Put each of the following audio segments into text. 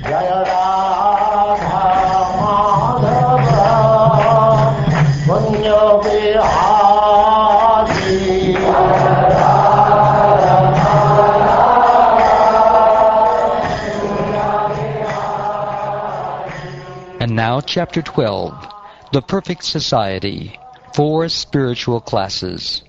Jaya Radha Madhava Punya Vihari. And now Chapter 12, The Perfect Society, 4 Spiritual Classes.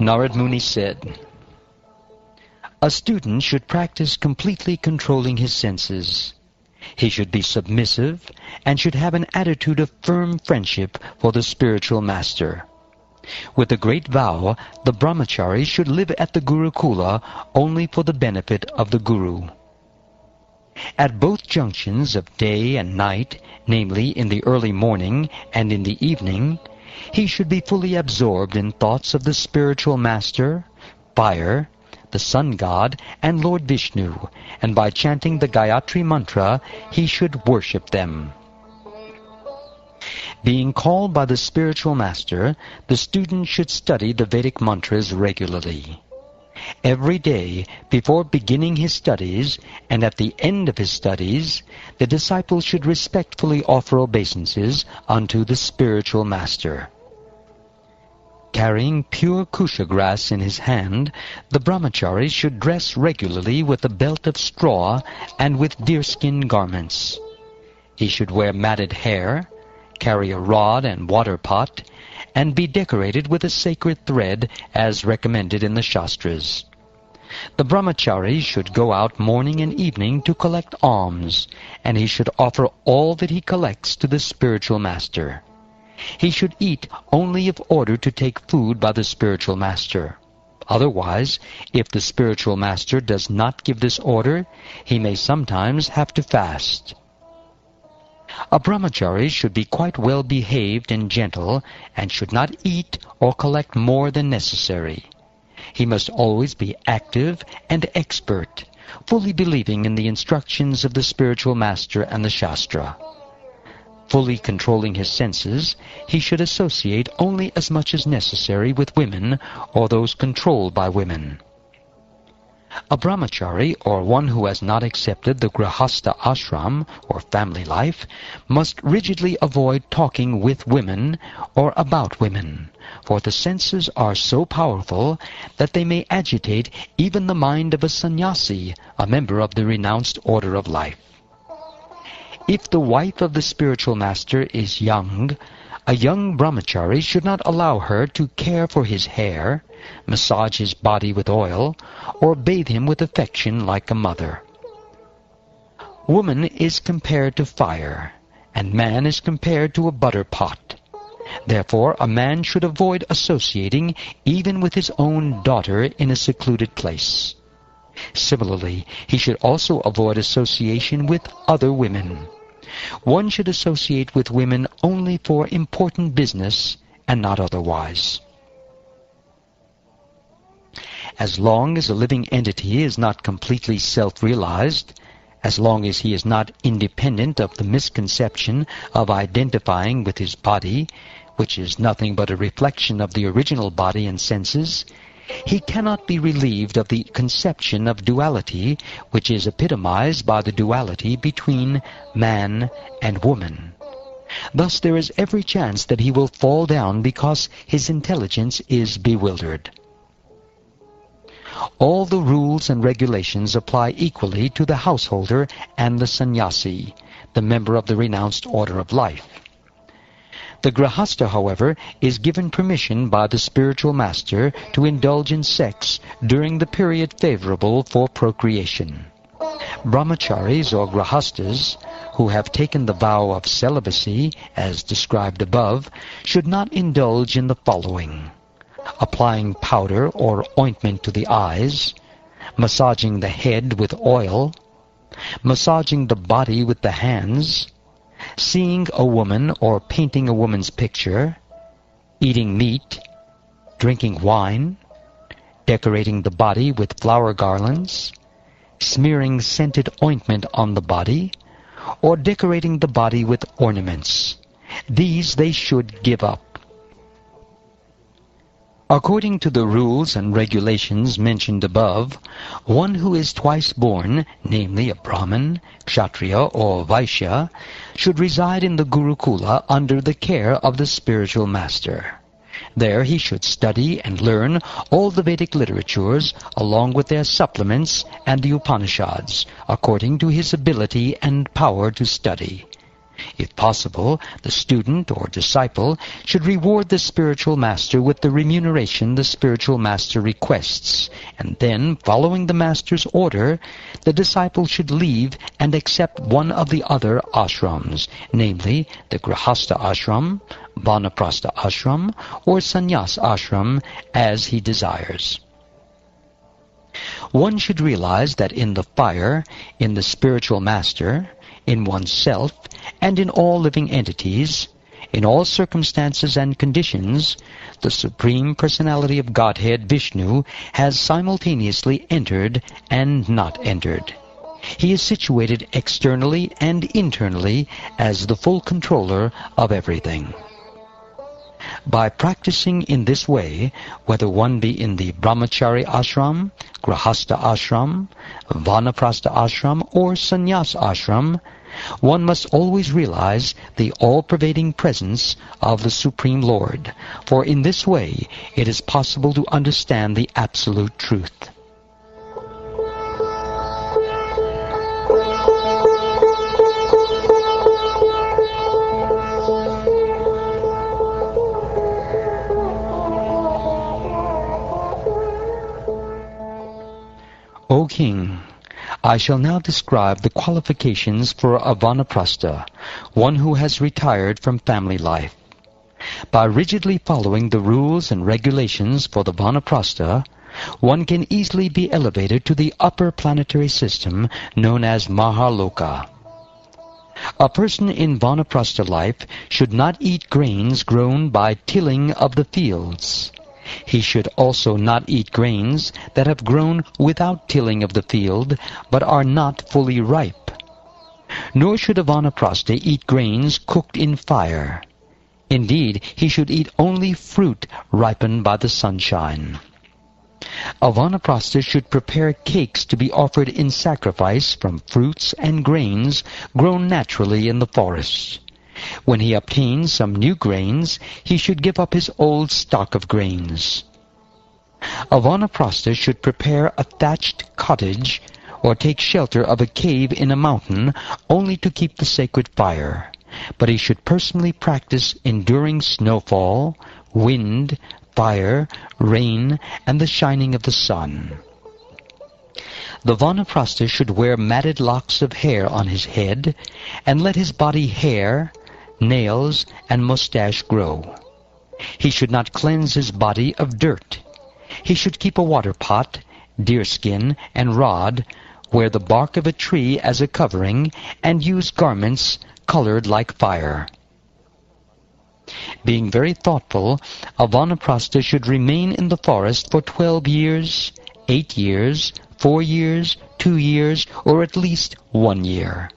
Narad Muni said, "A student should practice completely controlling his senses. He should be submissive and should have an attitude of firm friendship for the spiritual master. With a great vow, the brahmachari should live at the Gurukula only for the benefit of the Guru. At both junctions of day and night, namely in the early morning and in the evening, he should be fully absorbed in thoughts of the spiritual master, fire, the sun god, and Lord Vishnu, and by chanting the Gayatri mantra, he should worship them. Being called by the spiritual master, the student should study the Vedic mantras regularly. Every day, before beginning his studies, and at the end of his studies, the disciple should respectfully offer obeisances unto the spiritual master. Carrying pure kusha grass in his hand, the brahmachari should dress regularly with a belt of straw and with deerskin garments. He should wear matted hair, carry a rod and water pot, and be decorated with a sacred thread as recommended in the Shastras. The brahmachari should go out morning and evening to collect alms, and he should offer all that he collects to the spiritual master. He should eat only if ordered to take food by the spiritual master. Otherwise, if the spiritual master does not give this order, he may sometimes have to fast. A brahmachari should be quite well behaved and gentle, and should not eat or collect more than necessary. He must always be active and expert, fully believing in the instructions of the spiritual master and the Shastra. Fully controlling his senses, he should associate only as much as necessary with women or those controlled by women. A brahmachari, or one who has not accepted the grihastha ashram, or family life, must rigidly avoid talking with women or about women, for the senses are so powerful that they may agitate even the mind of a sannyasi, a member of the renounced order of life. If the wife of the spiritual master is young, a young brahmachari should not allow her to care for his hair, massage his body with oil, or bathe him with affection like a mother. Woman is compared to fire, and man is compared to a butter pot. Therefore, a man should avoid associating even with his own daughter in a secluded place. Similarly, he should also avoid association with other women. One should associate with women only for important business and not otherwise. As long as a living entity is not completely self-realized, as long as he is not independent of the misconception of identifying with his body, which is nothing but a reflection of the original body and senses, he cannot be relieved of the conception of duality, which is epitomized by the duality between man and woman. Thus there is every chance that he will fall down because his intelligence is bewildered. All the rules and regulations apply equally to the householder and the sannyasi, the member of the renounced order of life. The grihastha, however, is given permission by the spiritual master to indulge in sex during the period favorable for procreation. Brahmacharis or grihasthas, who have taken the vow of celibacy, as described above, should not indulge in the following: applying powder or ointment to the eyes, massaging the head with oil, massaging the body with the hands, seeing a woman or painting a woman's picture, eating meat, drinking wine, decorating the body with flower garlands, smearing scented ointment on the body, or decorating the body with ornaments. These they should give up. According to the rules and regulations mentioned above, one who is twice born, namely a Brahmin, Kshatriya, or Vaishya, should reside in the Gurukula under the care of the spiritual master. There he should study and learn all the Vedic literatures along with their supplements and the Upanishads, according to his ability and power to study. If possible, the student or disciple should reward the spiritual master with the remuneration the spiritual master requests, and then, following the master's order, the disciple should leave and accept one of the other ashrams, namely the Grihastha ashram, Vanaprastha ashram, or Sannyas ashram, as he desires. One should realize that in the fire, in the spiritual master, in oneself, and in all living entities, in all circumstances and conditions, the Supreme Personality of Godhead, Vishnu, has simultaneously entered and not entered. He is situated externally and internally as the full controller of everything. By practicing in this way, whether one be in the Brahmachari ashram, Grihastha ashram, Vanaprastha ashram, or Sannyas ashram, one must always realize the all-pervading presence of the Supreme Lord, for in this way it is possible to understand the absolute truth. O King, I shall now describe the qualifications for a Vanaprastha, one who has retired from family life. By rigidly following the rules and regulations for the Vanaprastha, one can easily be elevated to the upper planetary system known as Mahaloka. A person in Vanaprastha life should not eat grains grown by tilling of the fields. He should also not eat grains that have grown without tilling of the field, but are not fully ripe. Nor should a Vanaprastha eat grains cooked in fire. Indeed, he should eat only fruit ripened by the sunshine. A Vanaprastha should prepare cakes to be offered in sacrifice from fruits and grains grown naturally in the forest. When he obtains some new grains, he should give up his old stock of grains. A Vanaprastha should prepare a thatched cottage or take shelter of a cave in a mountain only to keep the sacred fire, but he should personally practice enduring snowfall, wind, fire, rain, and the shining of the sun. The Vanaprastha should wear matted locks of hair on his head and let his body hair, nails, and mustache grow. He should not cleanse his body of dirt. He should keep a water pot, deerskin, and rod, wear the bark of a tree as a covering, and use garments colored like fire. Being very thoughtful, a Vanaprastha should remain in the forest for 12 years, 8 years, 4 years, 2 years, or at least 1 year.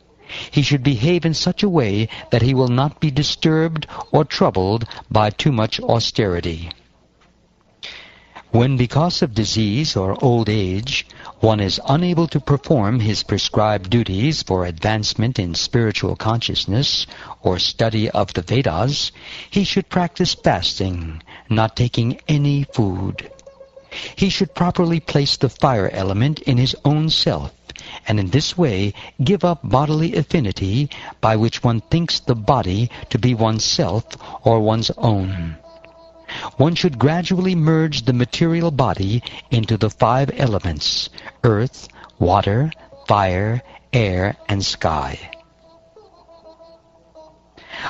He should behave in such a way that he will not be disturbed or troubled by too much austerity. When because of disease or old age, one is unable to perform his prescribed duties for advancement in spiritual consciousness or study of the Vedas, he should practice fasting, not taking any food. He should properly place the fire element in his own self, and in this way give up bodily affinity by which one thinks the body to be oneself or one's own. One should gradually merge the material body into the 5 elements: earth, water, fire, air, and sky.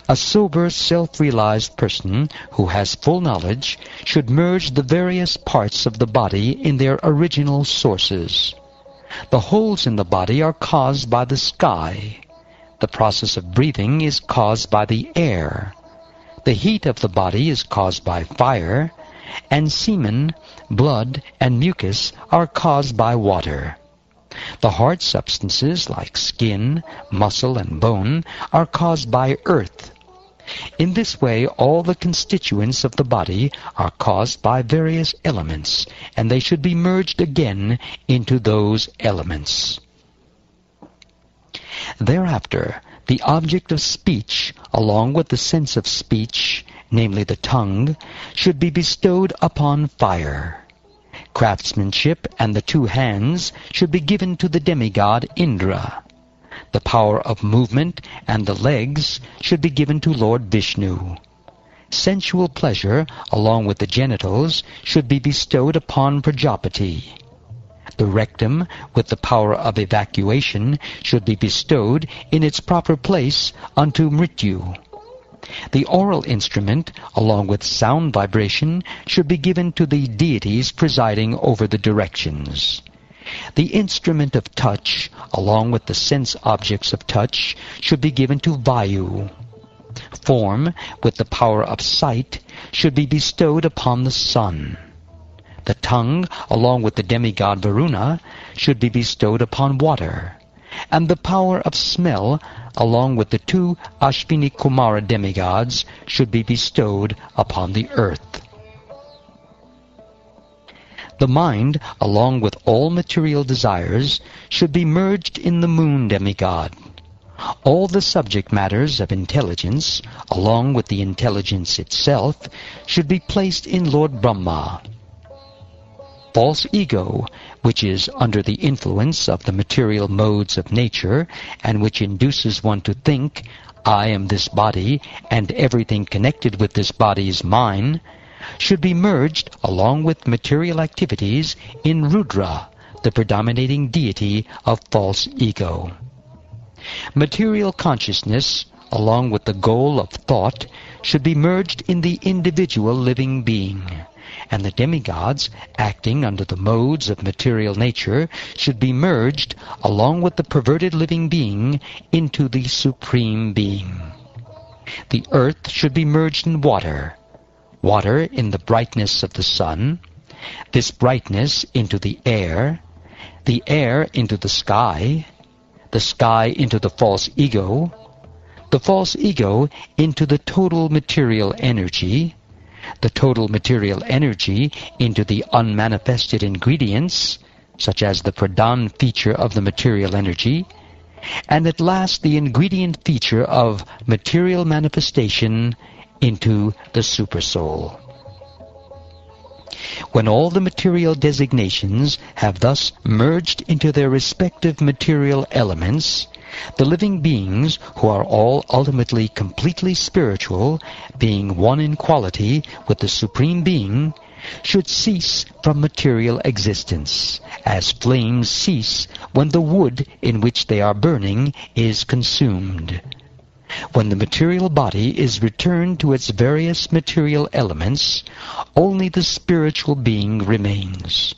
A sober, self-realized person who has full knowledge should merge the various parts of the body in their original sources. The holes in the body are caused by the sky. The process of breathing is caused by the air. The heat of the body is caused by fire, and semen, blood, and mucus are caused by water. The hard substances like skin, muscle, and bone are caused by earth. In this way, all the constituents of the body are caused by various elements, and they should be merged again into those elements. Thereafter, the object of speech, along with the sense of speech, namely the tongue, should be bestowed upon fire. Craftsmanship and the two hands should be given to the demigod Indra. The power of movement and the legs should be given to Lord Vishnu. Sensual pleasure, along with the genitals, should be bestowed upon Prajapati. The rectum, with the power of evacuation, should be bestowed in its proper place unto Mrityu. The oral instrument, along with sound vibration, should be given to the deities presiding over the directions. The instrument of touch, along with the sense objects of touch, should be given to Vayu. Form, with the power of sight, should be bestowed upon the sun. The tongue, along with the demigod Varuna, should be bestowed upon water. And the power of smell, along with the two Ashvini Kumara demigods, should be bestowed upon the earth. The mind, along with all material desires, should be merged in the moon demigod. All the subject matters of intelligence, along with the intelligence itself, should be placed in Lord Brahma. False ego, which is under the influence of the material modes of nature, and which induces one to think, I am this body, and everything connected with this body is mine, should be merged, along with material activities, in Rudra, the predominating deity of false ego. Material consciousness, along with the goal of thought, should be merged in the individual living being, and the demigods, acting under the modes of material nature, should be merged, along with the perverted living being, into the supreme being. The earth should be merged in water, water in the brightness of the sun, this brightness into the air into the sky into the false ego into the total material energy, the total material energy into the unmanifested ingredients, such as the pradhan feature of the material energy, and at last the ingredient feature of material manifestation into the supersoul. When all the material designations have thus merged into their respective material elements, the living beings, who are all ultimately completely spiritual, being one in quality with the Supreme Being, should cease from material existence, as flames cease when the wood in which they are burning is consumed. When the material body is returned to its various material elements, only the spiritual being remains.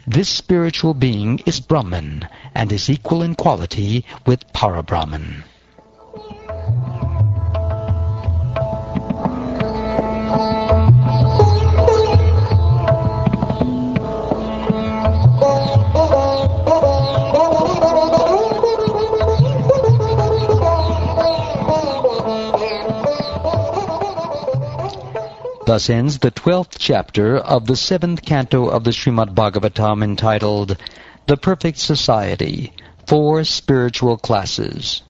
This spiritual being is Brahman and is equal in quality with Parabrahman. Thus ends the 12th chapter of the 7th canto of the Srimad Bhagavatam, entitled The Perfect Society, 4 Spiritual Classes.